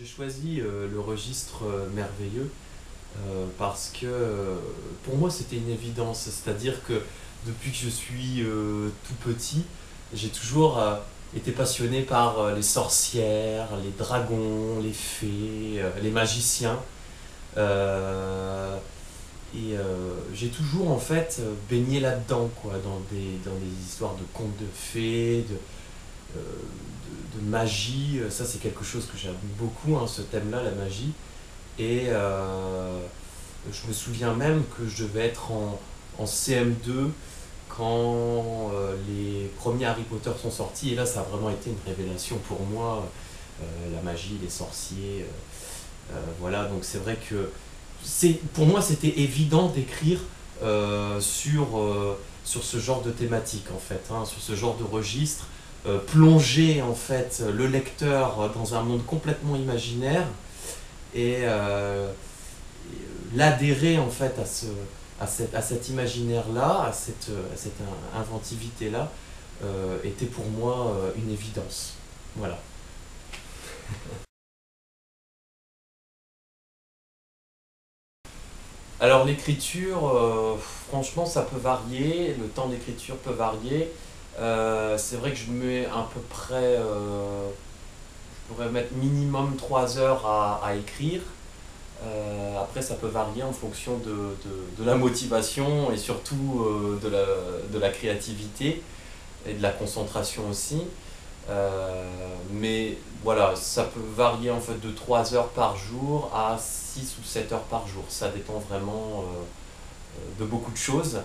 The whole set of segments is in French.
J'ai choisi le registre merveilleux parce que pour moi c'était une évidence, c'est-à-dire que depuis que je suis tout petit, j'ai toujours été passionné par les sorcières, les dragons, les fées, les magiciens. Euh, j'ai toujours en fait baigné là-dedans, quoi, dans des histoires de contes de fées, de magie. Ça c'est quelque chose que j'aime beaucoup, hein, ce thème-là, la magie. Je me souviens même que je devais être en CM2 quand les premiers Harry Potter sont sortis. Et là, ça a vraiment été une révélation pour moi. La magie, les sorciers. Voilà, donc c'est vrai que pour moi, c'était évident d'écrire sur ce genre de thématique, en fait, hein, sur ce genre de registre. Plonger, en fait, le lecteur dans un monde complètement imaginaire et l'adhérer en fait à cet imaginaire-là, à cette inventivité-là, était pour moi une évidence. Voilà. Alors l'écriture, franchement, ça peut varier, le temps d'écriture peut varier. C'est vrai que je mets à peu près, je pourrais mettre minimum 3 heures à écrire. Après, ça peut varier en fonction de la motivation et surtout de la créativité et de la concentration aussi. Mais voilà, ça peut varier en fait de 3 heures par jour à 6 ou 7 heures par jour. Ça dépend vraiment de beaucoup de choses.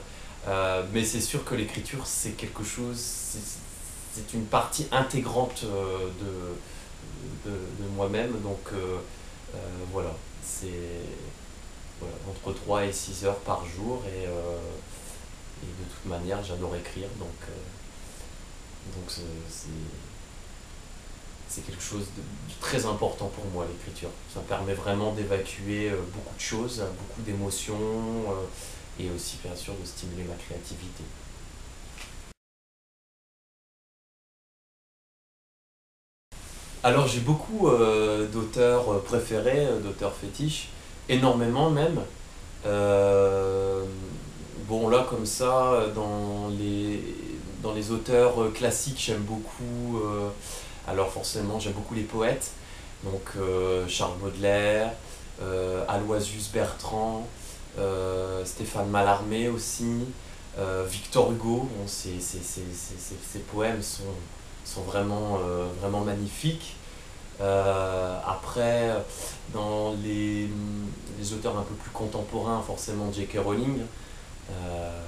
Mais c'est sûr que l'écriture, c'est quelque chose, c'est une partie intégrante de moi-même. Donc voilà, c'est voilà, entre 3 et 6 heures par jour. Et de toute manière, j'adore écrire. Donc c'est quelque chose de très important pour moi, l'écriture. Ça permet vraiment d'évacuer beaucoup de choses, beaucoup d'émotions et aussi bien sûr de stimuler ma créativité. Alors j'ai beaucoup d'auteurs préférés, d'auteurs fétiches, énormément même. Euh, bon là comme ça, dans les auteurs classiques, j'aime beaucoup, alors forcément j'aime beaucoup les poètes, donc Charles Baudelaire, Aloysius Bertrand, Stéphane Mallarmé aussi, Victor Hugo. Bon, ses poèmes sont vraiment, vraiment magnifiques. Après, dans les auteurs un peu plus contemporains, forcément J.K. Rowling, euh,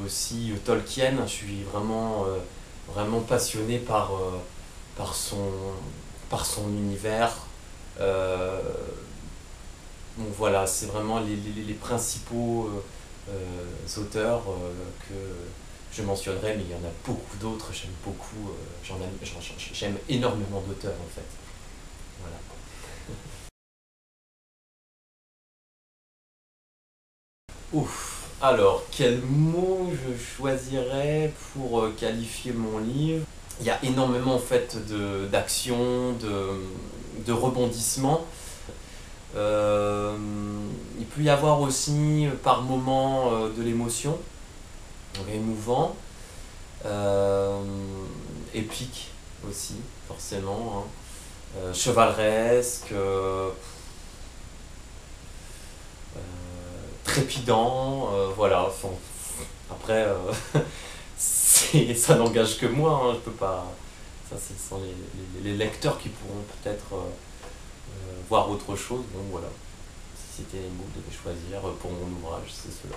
aussi Tolkien. Je suis vraiment, vraiment passionné par, son, par son univers. Euh, donc voilà, c'est vraiment les principaux auteurs que je mentionnerai, mais il y en a beaucoup d'autres. J'aime beaucoup, j'aime énormément d'auteurs en fait. Voilà. Ouf. Alors, quel mot je choisirais pour qualifier mon livre? Il y a énormément en fait d'action, de rebondissements. Euh, il peut y avoir aussi par moments de l'émotion, émouvant, euh, épique aussi, forcément, hein. Chevaleresque, trépidant, voilà. Enfin, après, ça n'engage que moi, hein, je peux pas. Ça, ce sont les lecteurs qui pourront peut-être voir autre chose. Donc voilà, si c'était les mots que je devais choisir pour mon ouvrage, c'est cela.